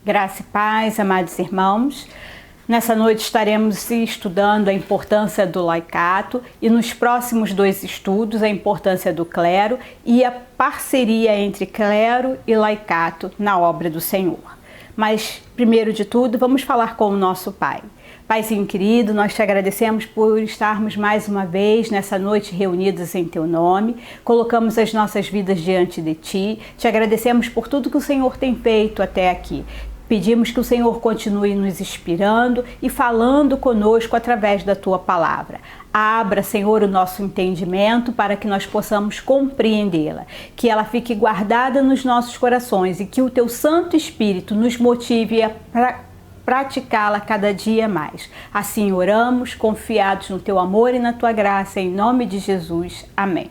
Graça e paz, amados irmãos. Nessa noite estaremos estudando a importância do laicato e nos próximos 2 estudos a importância do clero e a parceria entre clero e laicato na obra do Senhor. Mas, primeiro de tudo, vamos falar com o nosso Pai. Paizinho querido, nós te agradecemos por estarmos mais uma vez nessa noite reunidos em Teu nome. Colocamos as nossas vidas diante de Ti. Te agradecemos por tudo que o Senhor tem feito até aqui. Pedimos que o Senhor continue nos inspirando e falando conosco através da Tua palavra. Abra, Senhor, o nosso entendimento para que nós possamos compreendê-la, que ela fique guardada nos nossos corações e que o Teu Santo Espírito nos motive a praticá-la cada dia mais. Assim oramos, confiados no Teu amor e na Tua graça, em nome de Jesus. Amém.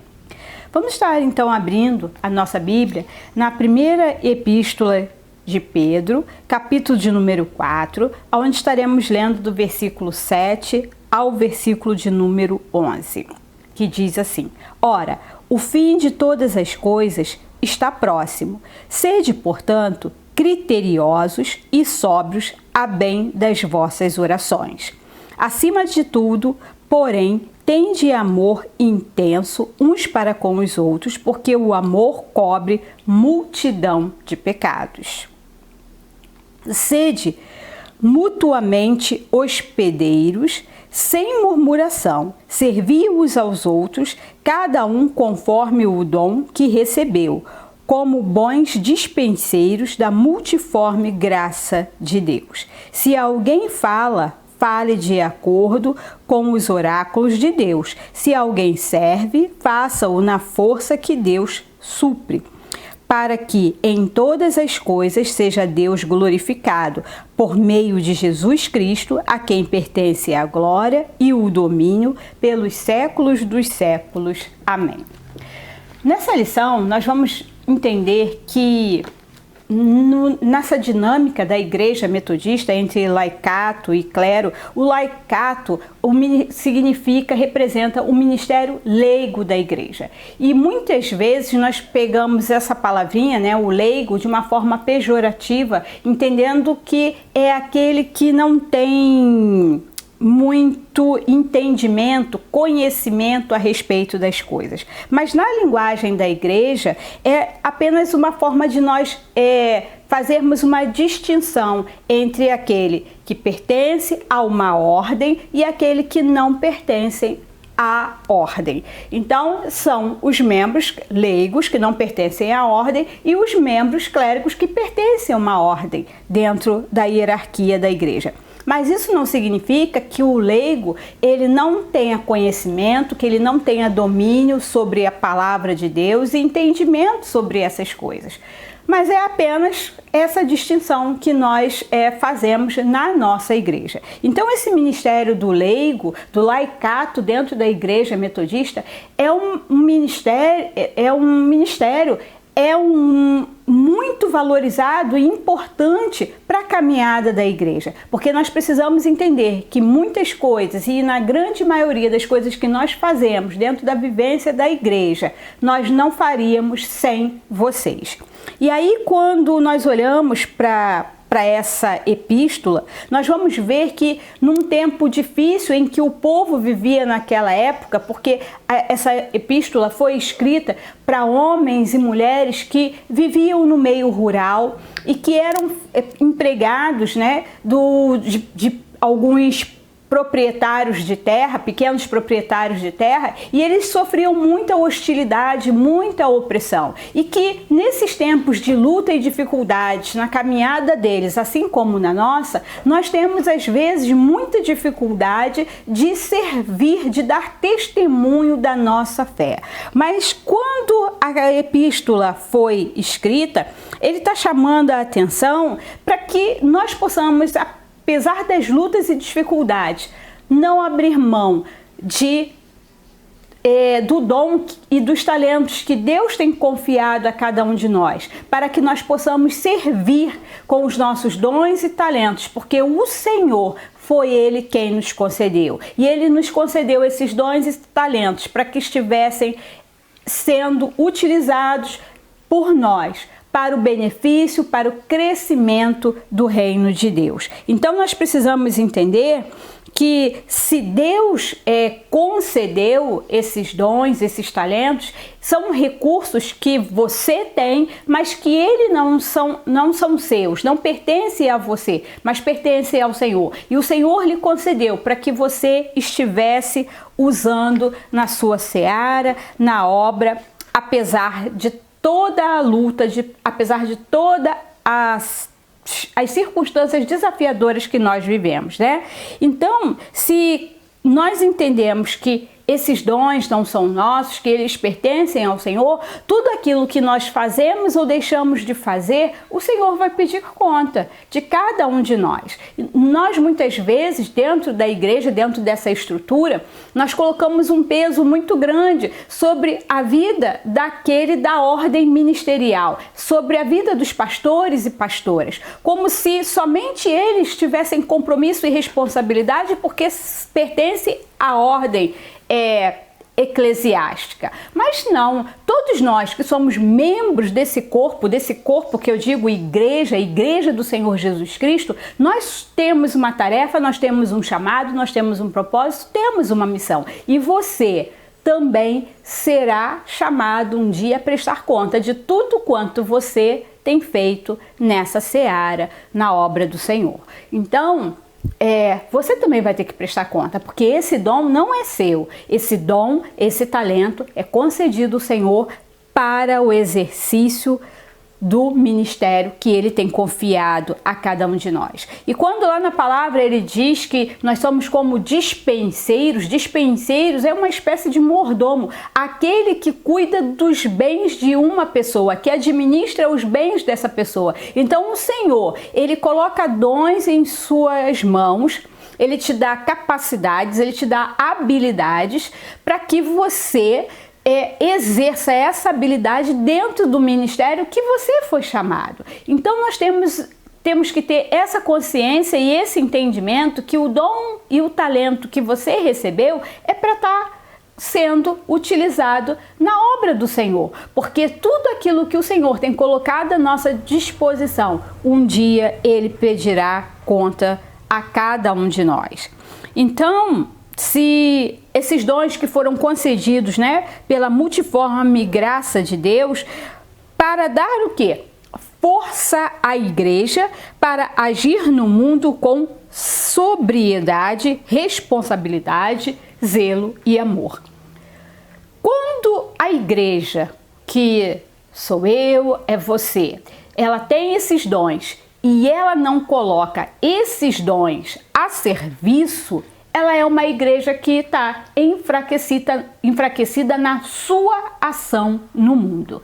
Vamos estar então abrindo a nossa Bíblia na primeira epístola de Pedro, capítulo de número 4, onde estaremos lendo do versículo 7 ao versículo de número 11, que diz assim: Ora, o fim de todas as coisas está próximo. Sede, portanto, criteriosos e sóbrios a bem das vossas orações. Acima de tudo, porém, tende amor intenso uns para com os outros, porque o amor cobre multidão de pecados. Sede mutuamente hospedeiros, sem murmuração, servi uns aos outros, cada um conforme o dom que recebeu, como bons dispenseiros da multiforme graça de Deus. Se alguém fale de acordo com os oráculos de Deus. Se alguém serve, faça-o na força que Deus supre, para que em todas as coisas seja Deus glorificado, por meio de Jesus Cristo, a quem pertence a glória e o domínio pelos séculos dos séculos. Amém. Nessa lição, nós vamos entender que nessa dinâmica da igreja metodista entre laicato e clero, o laicato representa o ministério leigo da igreja. E muitas vezes nós pegamos essa palavrinha, né, o leigo, de uma forma pejorativa, entendendo que é aquele que não tem muito entendimento, conhecimento a respeito das coisas. Mas na linguagem da igreja é apenas uma forma de nós fazermos uma distinção entre aquele que pertence a uma ordem e aquele que não pertence à ordem. Então, são os membros leigos que não pertencem à ordem e os membros clérigos que pertencem a uma ordem dentro da hierarquia da igreja. Mas isso não significa que o leigo ele não tenha conhecimento, que ele não tenha domínio sobre a palavra de Deus e entendimento sobre essas coisas. Mas é apenas essa distinção que nós fazemos na nossa igreja. Então esse ministério do leigo, do laicato dentro da igreja metodista é um ministério muito valorizado e importante para a caminhada da igreja, porque nós precisamos entender que muitas coisas, e na grande maioria das coisas que nós fazemos dentro da vivência da igreja, nós não faríamos sem vocês. E aí, quando nós olhamos para essa epístola, nós vamos ver que num tempo difícil em que o povo vivia naquela época, porque essa epístola foi escrita para homens e mulheres que viviam no meio rural e que eram empregados, né, de alguns proprietários de terra, pequenos proprietários de terra, e eles sofriam muita hostilidade, muita opressão. E que nesses tempos de luta e dificuldades na caminhada deles, assim como na nossa, nós temos às vezes muita dificuldade de servir, de dar testemunho da nossa fé. Mas quando a epístola foi escrita, ele está chamando a atenção para que nós possamos, apesar das lutas e dificuldades, não abrir mão do dom e dos talentos que Deus tem confiado a cada um de nós, para que nós possamos servir com os nossos dons e talentos, porque o Senhor foi Ele quem nos concedeu. E Ele nos concedeu esses dons e talentos para que estivessem sendo utilizados por nós, para o benefício, para o crescimento do reino de Deus. Então nós precisamos entender que se Deus concedeu esses dons, esses talentos, são recursos que você tem, mas que ele não são seus, não pertencem a você, mas pertencem ao Senhor. E o Senhor lhe concedeu para que você estivesse usando na sua seara, na obra, apesar de toda a luta, apesar de todas as circunstâncias desafiadoras que nós vivemos, né? Então, se nós entendemos que esses dons não são nossos, que eles pertencem ao Senhor, tudo aquilo que nós fazemos ou deixamos de fazer, o Senhor vai pedir conta de cada um de nós. Nós, muitas vezes, dentro da igreja, dentro dessa estrutura, nós colocamos um peso muito grande sobre a vida daquele da ordem ministerial, sobre a vida dos pastores e pastoras, como se somente eles tivessem compromisso e responsabilidade porque pertence à ordem eclesiástica. Mas não, todos nós que somos membros desse corpo que eu digo igreja, a igreja do Senhor Jesus Cristo, nós temos uma tarefa, nós temos um chamado, nós temos um propósito, temos uma missão. E você também será chamado um dia a prestar conta de tudo quanto você tem feito nessa seara, na obra do Senhor. Então, você também vai ter que prestar conta, porque esse dom não é seu. Esse dom, esse talento é concedido ao Senhor para o exercício do ministério que ele tem confiado a cada um de nós. E quando lá na palavra ele diz que nós somos como dispenseiros, dispenseiros é uma espécie de mordomo, aquele que cuida dos bens de uma pessoa, que administra os bens dessa pessoa. Então o Senhor, ele coloca dons em suas mãos, ele te dá capacidades, ele te dá habilidades para que você exerça essa habilidade dentro do ministério que você foi chamado. Então nós temos que ter essa consciência e esse entendimento que o dom e o talento que você recebeu é para estar sendo utilizado na obra do Senhor, porque tudo aquilo que o Senhor tem colocado à nossa disposição, um dia ele pedirá conta a cada um de nós. Então, se esses dons que foram concedidos, pela multiforme graça de Deus, para dar o quê? Força à igreja para agir no mundo com sobriedade, responsabilidade, zelo e amor. Quando a igreja, que sou eu, é você, ela tem esses dons e ela não coloca esses dons a serviço, ela é uma igreja que está enfraquecida na sua ação no mundo.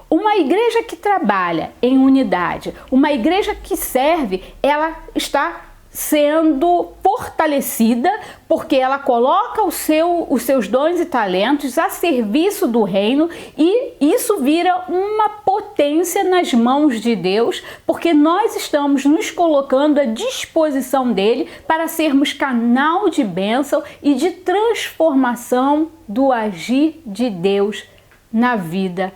Uma igreja que trabalha em unidade, uma igreja que serve, ela está sendo fortalecida porque ela coloca os seus dons e talentos a serviço do reino, e isso vira uma potência nas mãos de Deus, porque nós estamos nos colocando à disposição dele para sermos canal de bênção e de transformação do agir de Deus na vida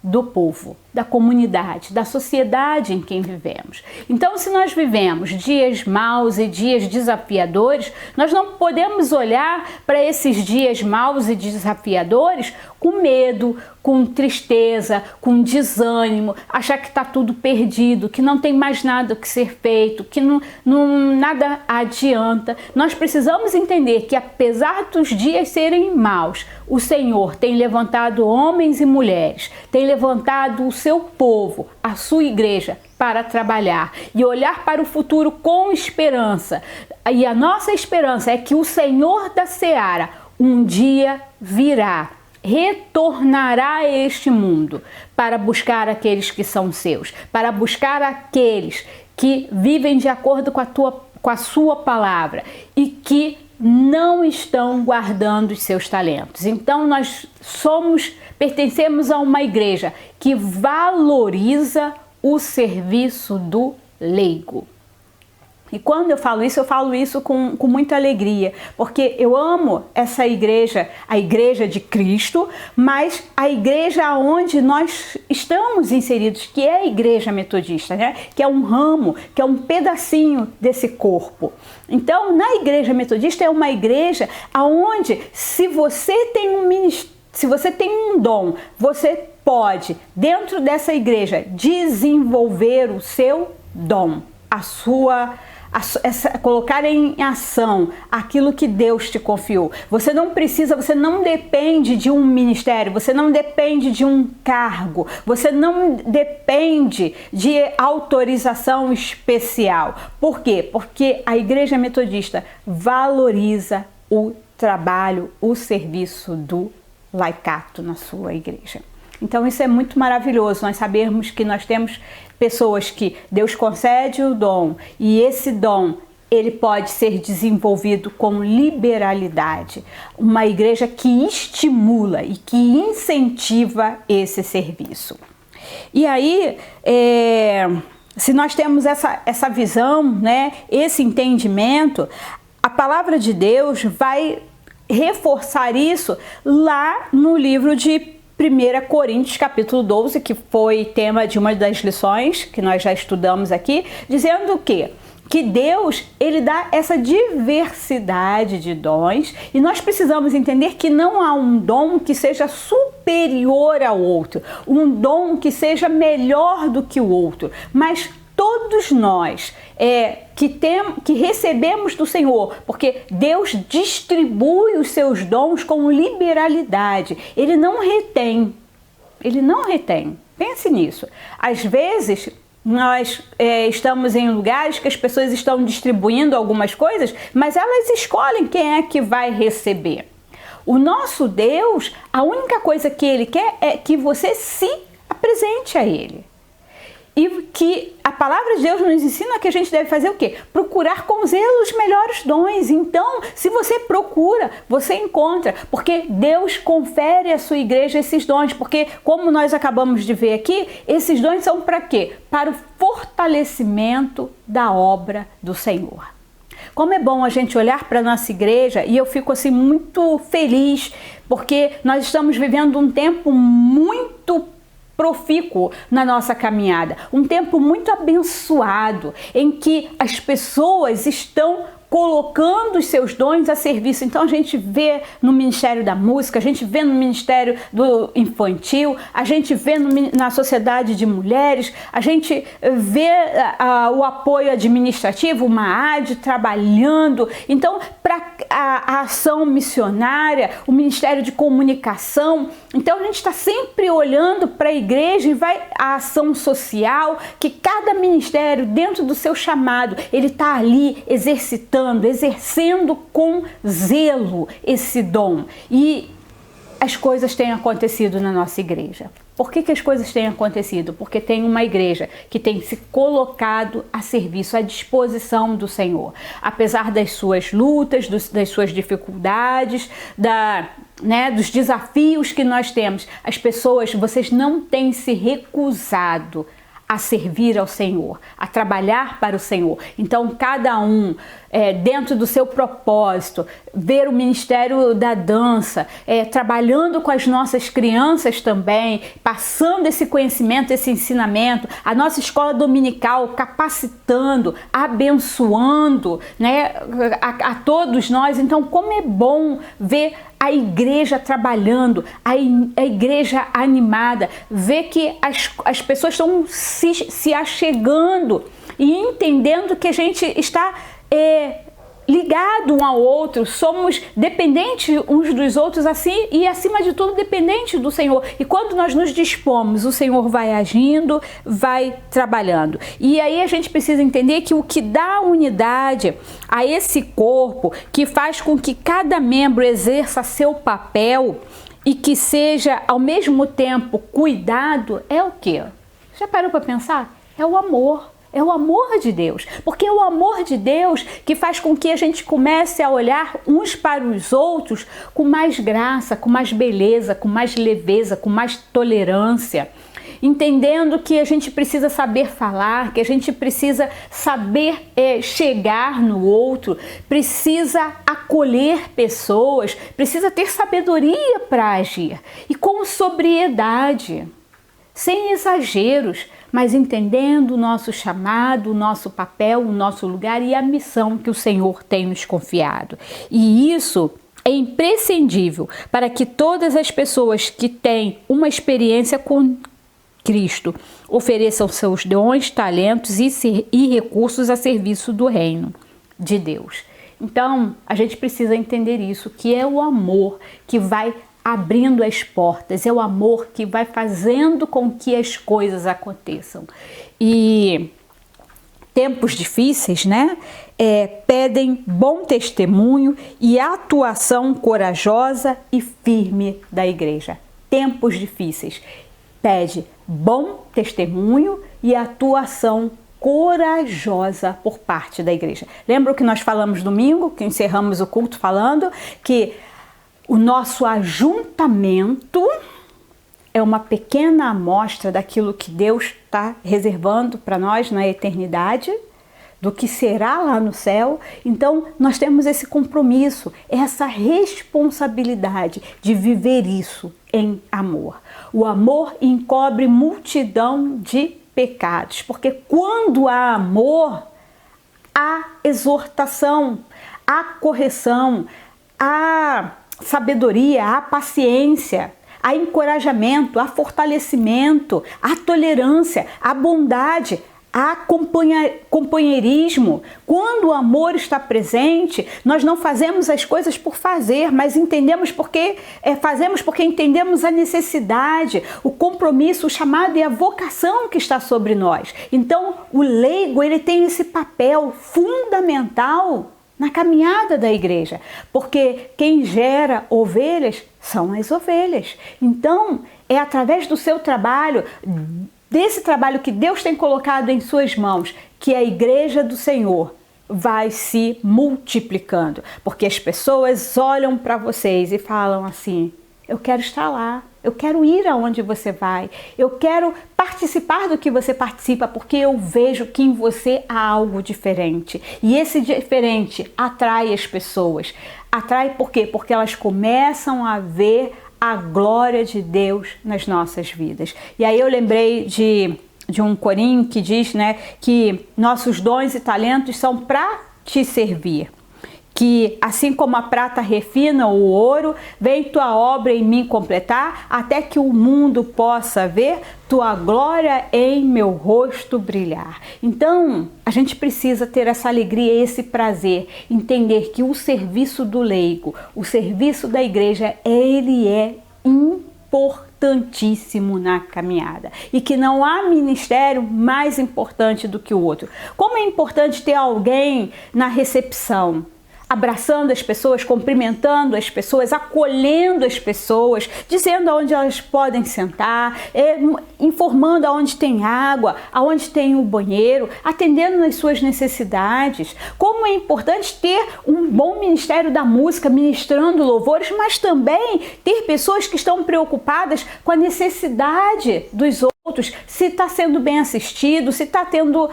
do povo, da comunidade, da sociedade em que vivemos. Então, se nós vivemos dias maus e dias desafiadores, nós não podemos olhar para esses dias maus e desafiadores com medo, com tristeza, com desânimo, achar que está tudo perdido, que não tem mais nada que ser feito, que nada adianta. Nós precisamos entender que, apesar dos dias serem maus, o Senhor tem levantado homens e mulheres, tem levantado o seu povo, a sua igreja, para trabalhar e olhar para o futuro com esperança. E a nossa esperança é que o Senhor da Seara um dia virá, retornará a este mundo para buscar aqueles que são seus, para buscar aqueles que vivem de acordo com a sua palavra e que não estão guardando os seus talentos. Então nós pertencemos a uma igreja que valoriza o serviço do leigo. E quando eu falo isso com muita alegria, porque eu amo essa igreja, a igreja de Cristo, mas a igreja onde nós estamos inseridos, que é a igreja metodista, né? Que é um ramo, que é um pedacinho desse corpo. Então, na igreja metodista é uma igreja onde, se você tem um dom, você pode, dentro dessa igreja, desenvolver o seu dom, colocar em ação aquilo que Deus te confiou. Você não depende de um ministério, você não depende de um cargo, você não depende de autorização especial. Por quê? Porque a igreja metodista valoriza o trabalho, o serviço do laicato na sua igreja. Então isso é muito maravilhoso, nós sabermos que nós temos pessoas que Deus concede o dom e esse dom ele pode ser desenvolvido com liberalidade. Uma igreja que estimula e que incentiva esse serviço. E aí, se nós temos essa visão, né, esse entendimento, a palavra de Deus vai reforçar isso lá no livro de 1 Coríntios capítulo 12, que foi tema de uma das lições que nós já estudamos aqui, dizendo o quê? Que Deus, ele dá essa diversidade de dons e nós precisamos entender que não há um dom que seja superior ao outro, um dom que seja melhor do que o outro, mas todos nós que recebemos do Senhor, porque Deus distribui os seus dons com liberalidade. Ele não retém. Pense nisso. Às vezes, nós estamos em lugares que as pessoas estão distribuindo algumas coisas, mas elas escolhem quem é que vai receber. O nosso Deus, a única coisa que Ele quer é que você se apresente a Ele. E que a palavra de Deus nos ensina que a gente deve fazer o quê? Procurar com zelo os melhores dons. Então, se você procura, você encontra. Porque Deus confere à sua igreja esses dons. Porque, como nós acabamos de ver aqui, esses dons são para quê? Para o fortalecimento da obra do Senhor. Como é bom a gente olhar para a nossa igreja e eu fico assim muito feliz. Porque nós estamos vivendo um tempo muito profícuo na nossa caminhada, um tempo muito abençoado em que as pessoas estão colocando os seus dons a serviço. Então a gente vê no Ministério da Música, a gente vê no Ministério do Infantil, a gente vê na Sociedade de Mulheres, a gente vê o apoio administrativo, uma AD trabalhando. Então, para a ação missionária, o Ministério de Comunicação. Então a gente está sempre olhando para a igreja e vai a ação social, que cada ministério, dentro do seu chamado, ele está ali exercendo com zelo esse dom. E as coisas têm acontecido na nossa igreja. Por que as coisas têm acontecido? Porque tem uma igreja que tem se colocado a serviço, à disposição do Senhor. Apesar das suas lutas, das suas dificuldades, dos desafios que nós temos, as pessoas, vocês não têm se recusado a servir ao Senhor, a trabalhar para o Senhor. Então, cada um, dentro do seu propósito, ver o Ministério da Dança, trabalhando com as nossas crianças também, passando esse conhecimento, esse ensinamento, a nossa escola dominical capacitando, abençoando, né, a todos nós. Então, como é bom ver a igreja trabalhando, a igreja animada, ver que as pessoas estão se achegando e entendendo que a gente está ligado um ao outro, somos dependentes uns dos outros assim e acima de tudo dependentes do Senhor. E quando nós nos dispomos, o Senhor vai agindo, vai trabalhando. E aí a gente precisa entender que o que dá unidade a esse corpo, que faz com que cada membro exerça seu papel e que seja ao mesmo tempo cuidado, é o quê? Já parou para pensar? É o amor. É o amor de Deus, porque é o amor de Deus que faz com que a gente comece a olhar uns para os outros com mais graça, com mais beleza, com mais leveza, com mais tolerância. entendendo que a gente precisa saber falar, que a gente precisa saber chegar no outro, precisa acolher pessoas, precisa ter sabedoria para agir e com sobriedade, sem exageros, mas entendendo o nosso chamado, o nosso papel, o nosso lugar e a missão que o Senhor tem nos confiado. E isso é imprescindível para que todas as pessoas que têm uma experiência com Cristo ofereçam seus dons, talentos e recursos a serviço do reino de Deus. Então, a gente precisa entender isso, que é o amor que vai abrindo as portas, é o amor que vai fazendo com que as coisas aconteçam. E tempos difíceis, né? Pedem bom testemunho e atuação corajosa e firme da igreja. Tempos difíceis pede bom testemunho e atuação corajosa por parte da igreja. Lembra o que nós falamos domingo, que encerramos o culto falando que o nosso ajuntamento é uma pequena amostra daquilo que Deus está reservando para nós na eternidade, do que será lá no céu. Então, nós temos esse compromisso, essa responsabilidade de viver isso em amor. O amor encobre multidão de pecados, porque quando há amor, há exortação, há correção, há sabedoria, há paciência, há encorajamento, há fortalecimento, há tolerância, há bondade, há companheirismo. Quando o amor está presente, nós não fazemos as coisas por fazer, mas fazemos porque entendemos a necessidade, o compromisso, o chamado e a vocação que está sobre nós. Então, o leigo, ele tem esse papel fundamental na caminhada da igreja, porque quem gera ovelhas são as ovelhas. Então, é através do seu trabalho, desse trabalho que Deus tem colocado em suas mãos, que a igreja do Senhor vai se multiplicando, porque as pessoas olham para vocês e falam assim: eu quero estar lá, eu quero ir aonde você vai, eu quero participar do que você participa, porque eu vejo que em você há algo diferente. E esse diferente atrai as pessoas. Atrai por quê? Porque elas começam a ver a glória de Deus nas nossas vidas. E aí eu lembrei de um corinho que diz, né, que nossos dons e talentos são para te servir. Que assim como a prata refina o ouro, vem tua obra em mim completar, até que o mundo possa ver tua glória em meu rosto brilhar. Então, a gente precisa ter essa alegria, esse prazer, entender que o serviço do leigo, o serviço da igreja, ele é importantíssimo na caminhada e que não há ministério mais importante do que o outro. Como é importante ter alguém na recepção, abraçando as pessoas, cumprimentando as pessoas, acolhendo as pessoas, dizendo aonde elas podem sentar, informando aonde tem água, aonde tem o banheiro, atendendo nas suas necessidades. Como é importante ter um bom ministério da música, ministrando louvores, mas também ter pessoas que estão preocupadas com a necessidade dos outros, se está sendo bem assistido, se está tendo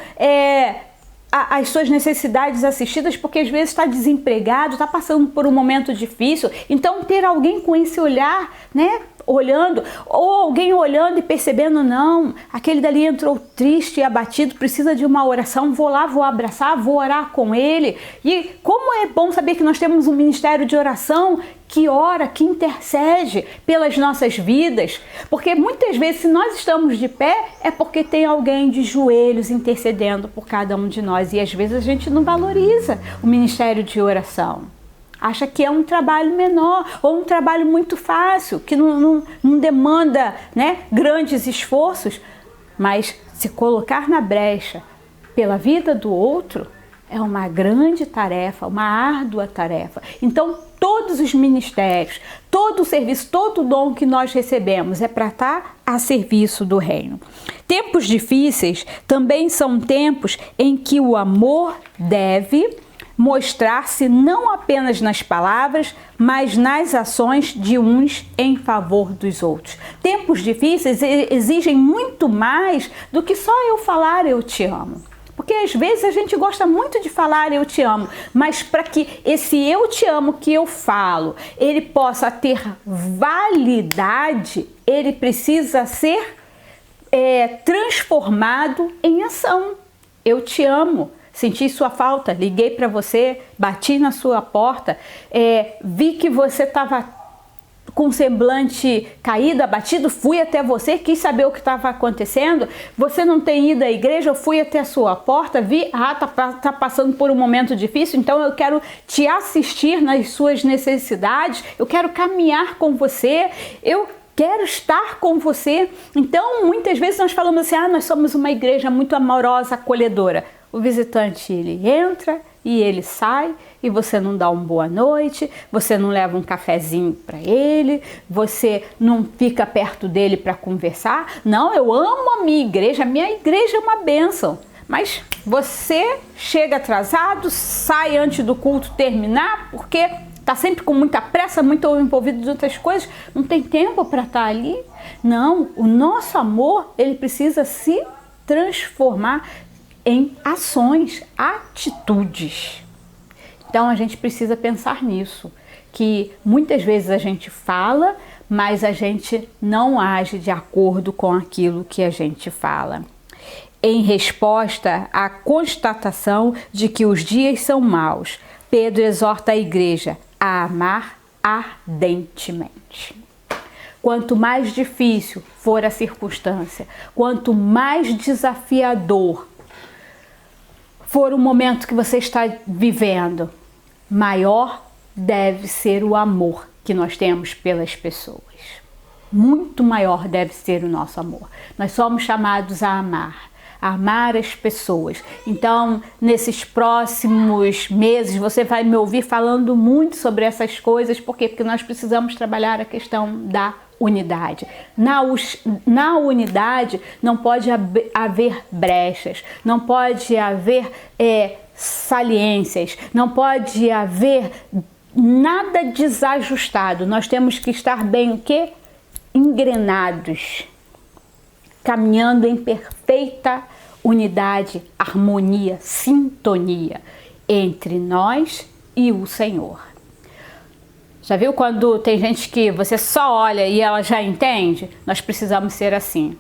as suas necessidades assistidas, porque às vezes está desempregado, está passando por um momento difícil. Então, ter alguém com esse olhar, né, olhando, ou alguém olhando e percebendo, não, aquele dali entrou triste e abatido, precisa de uma oração, vou lá, vou abraçar, vou orar com ele. E como é bom saber que nós temos um ministério de oração que ora, que intercede pelas nossas vidas, porque muitas vezes se nós estamos de pé é porque tem alguém de joelhos intercedendo por cada um de nós, e às vezes a gente não valoriza o ministério de oração. Acha que é um trabalho menor ou um trabalho muito fácil, que não demanda, né, grandes esforços, mas se colocar na brecha pela vida do outro é uma grande tarefa, uma árdua tarefa. Então, todos os ministérios, todo o serviço, todo o dom que nós recebemos é para estar a serviço do reino. Tempos difíceis também são tempos em que o amor deve mostrar-se não apenas nas palavras, mas nas ações de uns em favor dos outros. Tempos difíceis exigem muito mais do que só eu falar eu te amo. Porque às vezes a gente gosta muito de falar eu te amo, mas para que esse eu te amo que eu falo, ele possa ter validade, ele precisa ser transformado em ação. Eu te amo, senti sua falta, liguei para você, bati na sua porta, vi que você estava com semblante caído, abatido, fui até você, quis saber o que estava acontecendo, você não tem ido à igreja, eu fui até a sua porta, vi, tá passando por um momento difícil, então eu quero te assistir nas suas necessidades, eu quero caminhar com você, eu quero estar com você. Então, muitas vezes nós falamos assim, nós somos uma igreja muito amorosa, acolhedora. O visitante, ele entra e ele sai e você não dá uma boa noite, você não leva um cafezinho para ele, você não fica perto dele para conversar. Não, eu amo a minha igreja é uma bênção. Mas você chega atrasado, sai antes do culto terminar, porque está sempre com muita pressa, muito envolvido em outras coisas, não tem tempo para estar ali. Não, o nosso amor, ele precisa se transformar em ações, atitudes. Então a gente precisa pensar nisso, que muitas vezes a gente fala, mas a gente não age de acordo com aquilo que a gente fala. Em resposta à constatação de que os dias são maus, Pedro exorta a igreja a amar ardentemente. Quanto mais difícil for a circunstância, quanto mais desafiador for o momento que você está vivendo, maior deve ser o amor que nós temos pelas pessoas. Muito maior deve ser o nosso amor. Nós somos chamados a amar as pessoas. Então, nesses próximos meses, você vai me ouvir falando muito sobre essas coisas. Por quê? Porque nós precisamos trabalhar a questão da unidade. Na unidade não pode haver brechas, não pode haver saliências, não pode haver nada desajustado. Nós temos que estar bem o quê? Engrenados, caminhando em perfeita unidade, harmonia, sintonia entre nós e o Senhor. Já viu quando tem gente que você só olha e ela já entende? Nós precisamos ser assim.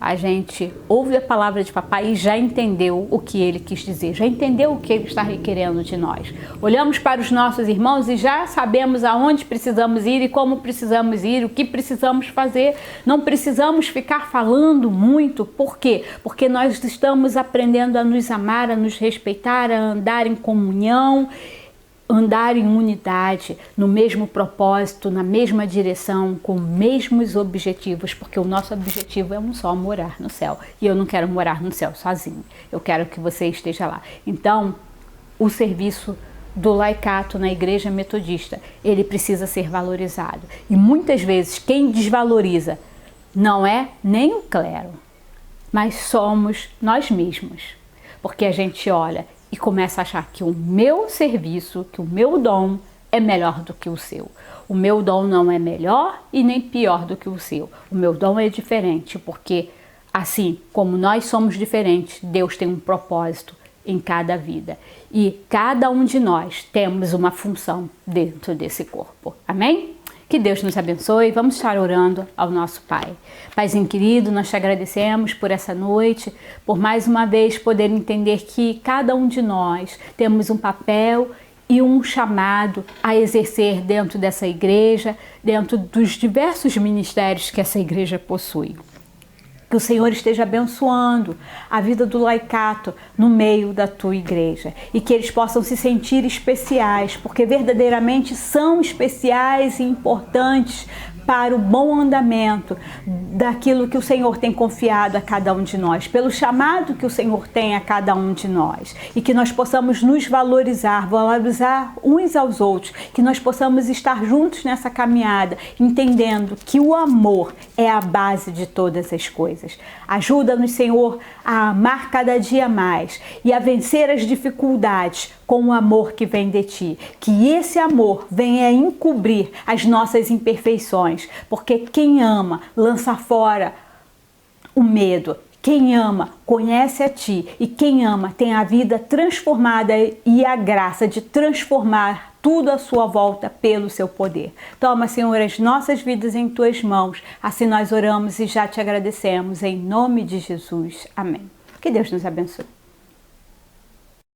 A gente ouve a palavra de papai e já entendeu o que ele quis dizer, já entendeu o que ele está requerendo de nós. Olhamos para os nossos irmãos e já sabemos aonde precisamos ir e como precisamos ir, o que precisamos fazer. Não precisamos ficar falando muito. Por quê? Porque nós estamos aprendendo a nos amar, a nos respeitar, a andar em comunhão, andar em unidade, no mesmo propósito, na mesma direção, com os mesmos objetivos, porque o nosso objetivo é um só, morar no céu. E eu não quero morar no céu sozinho, eu quero que você esteja lá. Então, o serviço do laicato na igreja metodista, ele precisa ser valorizado. E muitas vezes quem desvaloriza não é nem o clero, mas somos nós mesmos, porque a gente olha e começa a achar que o meu serviço, que o meu dom é melhor do que o seu. O meu dom não é melhor e nem pior do que o seu. O meu dom é diferente, porque assim como nós somos diferentes, Deus tem um propósito em cada vida. E cada um de nós temos uma função dentro desse corpo. Amém? Que Deus nos abençoe. Vamos estar orando ao nosso Pai. Paizinho querido, nós te agradecemos por essa noite, por mais uma vez poder entender que cada um de nós temos um papel e um chamado a exercer dentro dessa igreja, dentro dos diversos ministérios que essa igreja possui. Que o Senhor esteja abençoando a vida do laicato no meio da tua igreja e que eles possam se sentir especiais, porque verdadeiramente são especiais e importantes para o bom andamento daquilo que o Senhor tem confiado a cada um de nós, pelo chamado que o Senhor tem a cada um de nós, e que nós possamos nos valorizar uns aos outros, que nós possamos estar juntos nessa caminhada, entendendo que o amor é a base de todas as coisas. Ajuda-nos, Senhor, a amar cada dia mais e a vencer as dificuldades com o amor que vem de Ti. Que esse amor venha encobrir as nossas imperfeições, porque quem ama lança fora o medo. Quem ama conhece a Ti, e quem ama tem a vida transformada e a graça de transformar tudo à sua volta pelo Seu poder. Toma, Senhor, as nossas vidas em Tuas mãos. Assim nós oramos e já Te agradecemos. Em nome de Jesus. Amém. Que Deus nos abençoe.